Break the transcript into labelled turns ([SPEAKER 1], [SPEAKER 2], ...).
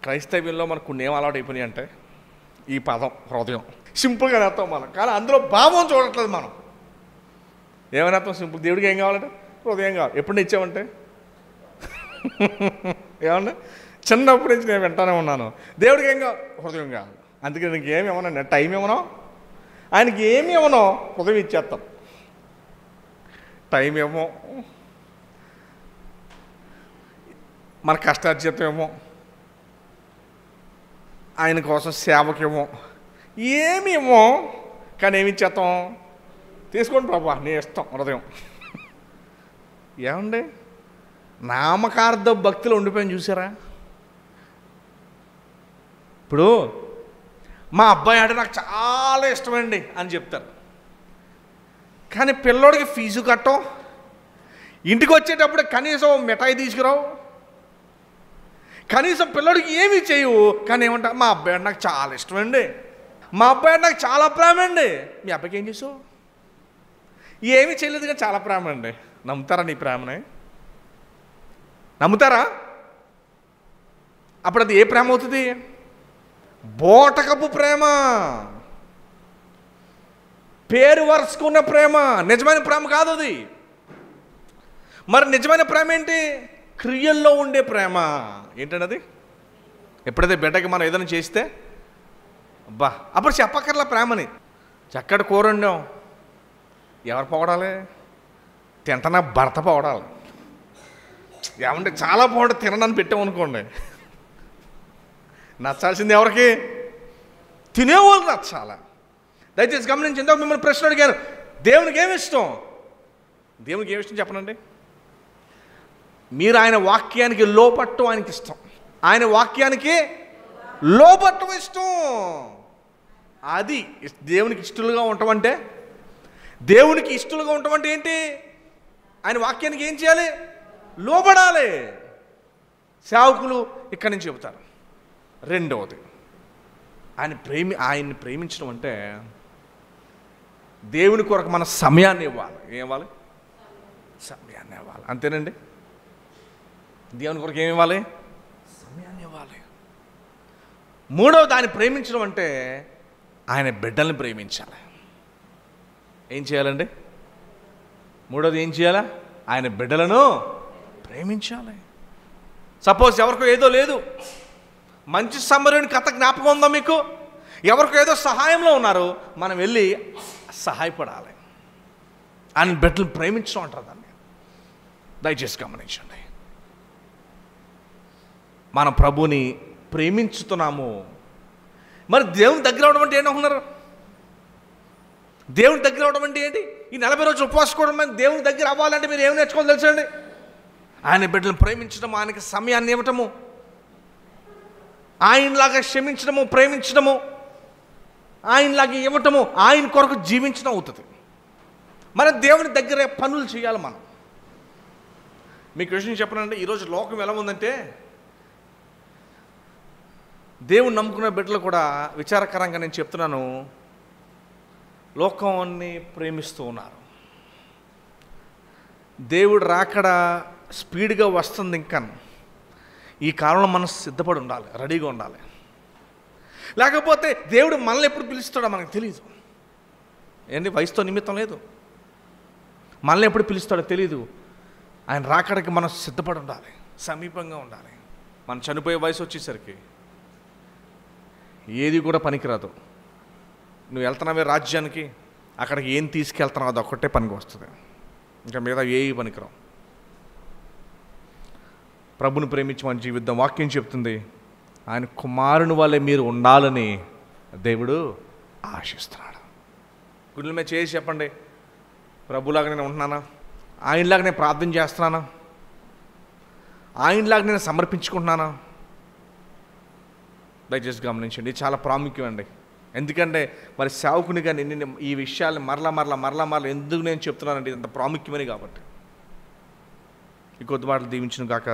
[SPEAKER 1] క్రైస్తవ్యంలో మనకు కొన్ని ఏం అలవాటు అయిపోయినాయి అంటే ఈ పదం హృదయం సింపుల్గా నేస్తాం మనం, కానీ అందులో భావం చూడట్లేదు మనం. ఏమైనా అర్థం సింపుల్, దేవుడికి ఏం కావాలంటే హృదయం కావాలి. ఎప్పుడు ఇచ్చామంటే ఏమన్నా చిన్నప్పటి నుంచి నేను వింటానే ఉన్నాను, దేవుడికి ఏం కావాలి హృదయం కావాలి. అందుకే నీకు ఏమి ఇవ్వను, టైం ఇవ్వను, ఆయనకి ఏమి ఇవ్వనో హృదయం ఇచ్చేస్తాం. టైం ఏమో, మన కష్టార్జితం ఏమో, ఆయన కోసం సేవకేమో ఏమి ఏమో, కానీ ఏమి ఇచ్చేస్తాం, తీసుకోండి ప్రభా నీ ఇష్టం హృదయం. ఏమండి నామకార్థ భక్తిలో ఉండిపోయింది చూసారా. ఇప్పుడు మా అబ్బాయి అంటే నాకు చాలా ఇష్టమండి అని చెప్తారు, కానీ పిల్లోడికి ఫీజు కట్టం, ఇంటికి వచ్చేటప్పుడు కనీసం మిఠాయి తీసుకురావు, కనీసం పిల్లోడికి ఏమీ చేయవు, కానీ ఏమంటా మా అబ్బాయి అంటే నాకు చాలా ఇష్టమండి, మా అబ్బాయి అంటే నాకు చాలా ప్రేమ అండి. మీ అబ్బాయికి ఏం చేసావు? ఏమీ చేయలేదు కానీ చాలా ప్రేమ అండి. నమ్ముతారా నీ ప్రేమని? నమ్ముతారా? అప్పుడు అది ఏ ప్రేమ అవుతుంది? బోటకపు ప్రేమ, పేరు వరుసుకున్న ప్రేమ, నిజమైన ప్రేమ కాదు అది. మరి నిజమైన ప్రేమ ఏంటి? క్రియల్లో ఉండే ప్రేమ. ఏంటండి అది? ఎప్పుడైతే బిడ్డకి మనం ఏదైనా చేస్తే అబ్బా అప్పుడు చెప్పక్కర్లా ప్రేమని. చక్కటి కూర వండాం, ఎవరు పొగడాలి? తింటనా భర్త పొగడాలి. ఏమంటే చాలా బాగుంటుంది తినడానికి పెట్టామనుకోండి, నచ్చాల్సింది ఎవరికి? తినేవాళ్ళు నచ్చాలా. దయచేసి గమనించిందా, మిమ్మల్ని ప్రశ్న అడిగారు దేవునికి ఏమి ఇష్టం? దేవునికి ఏమి ఇష్టం చెప్పనండి. మీరు ఆయన వాక్యానికి లోపట్టం ఆయనకి ఇష్టం, ఆయన వాక్యానికి లోపట్టం ఇష్టం. అది దేవునికి ఇష్టలుగా ఉండటం. దేవునికి ఇష్టలుగా ఉండటం అంటే ఏంటి? ఆయన వాక్యానికి ఏం చేయాలి? లోబడాలి. సేవకులు ఇక్కడి నుంచి చెబుతారు. రెండవది ఆయన్ని ప్రేమించడం అంటే దేవుని కొరకు మన సమయాన్ని ఇవ్వాలి. ఏం ఇవ్వాలి? సమయాన్ని ఇవ్వాలి. అంతేనండి. దేవుని కొరకు ఏమి ఇవ్వాలి? సమయాన్ని ఇవ్వాలి. మూడవది ఆయన ప్రేమించడం అంటే ఆయన బిడ్డల్ని ప్రేమించాలి. ఏం చేయాలండి? మూడవది ఏం చేయాలా? ఆయన బిడ్డలను ప్రేమించాలి. సపోజ్ ఎవరికో ఏదో లేదు, మంచి సమరయుని కథ జ్ఞాపకం ఉందా మీకు? ఎవరికో ఏదో సహాయంలో ఉన్నారు, మనం వెళ్ళి సహాయపడాలి. ఆయన బిడ్డలు ప్రేమించడం అంటారు దాన్ని. దయచేసి గమనించండి. మన ప్రభుని ప్రేమించుతున్నాము. మరి దేవుని దగ్గర అవడం అంటే ఏంటన్నారు? దేవుని దగ్గర అవడం అంటే ఏంటి? ఈ 40 రోజులు ఉపవాసుకోవడం అంటే దేవుని దగ్గర అవ్వాలంటే మీరు ఏమి నేర్చుకోవాలి తెలుసండి? ఆయన బిడ్డలను ప్రేమించడం, ఆయనకి సమయాన్ని ఇవ్వటము, ఆయనలాగా క్షమించడము, ప్రేమించడము, ఆయనలాగా ఇవ్వటము, ఆయన కొరకు జీవించడం అవుతుంది. మనం దేవుని దగ్గర పనులు చేయాలి. మనం మీకు విషయం చెప్పనండి, ఈరోజు లోకం ఎలా ఉందంటే దేవుని నమ్ముకున్న బిడ్డలు కూడా విచారకరంగా నేను చెప్తున్నాను, లోకాన్ని ప్రేమిస్తూ ఉన్నారు. దేవుడు రాకడ స్పీడ్గా వస్తుంది. ఇంకా ఈ కాలంలో మనం సిద్ధపడి ఉండాలి, రెడీగా ఉండాలి. లేకపోతే దేవుడు మనల్ని ఎప్పుడు పిలుస్తాడో మనకు తెలియదు. ఏంటి? వయసుతో నిమిత్తం లేదు. మనల్ని ఎప్పుడు పిలుస్తాడో తెలియదు. ఆయన రాకడకి మనం సిద్ధపడి ఉండాలి, సమీపంగా ఉండాలి. మనం చనిపోయే వయసు వచ్చేసరికి ఏది కూడా పనికిరాదు. నువ్వు వెళ్తున్నావే రాజ్యానికి, అక్కడికి ఏం తీసుకెళ్తున్నావు అది ఒక్కటే పనికి వస్తుంది, ఇంకా మిగతా ఏ పనికిరావు. ప్రభుని ప్రేమించి మన జీవితం వాక్యం చెప్తుంది, ఆయన కుమారుని వల్లే మీరు ఉండాలని దేవుడు ఆశిస్తున్నాడు. గుండెల మీద చేసి చెప్పండి, ప్రభులాగా నేను ఉంటున్నానా? ఆయనలాగా నేను ప్రార్థన చేస్తున్నానా? ఆయనలాగా నేను సమర్పించుకుంటున్నానా? దయచేసి గమనించండి, ఇది చాలా ప్రాముఖ్యం అండి. ఎందుకంటే మరి సేవకునిగా నేను ఈ విషయాలు మరలా ఎందుకు నేను చెప్తున్నానంటే ఇంత ప్రాముఖ్యమని. కాబట్టి ఈ కొద్ది మాటలు దీవించును గాక.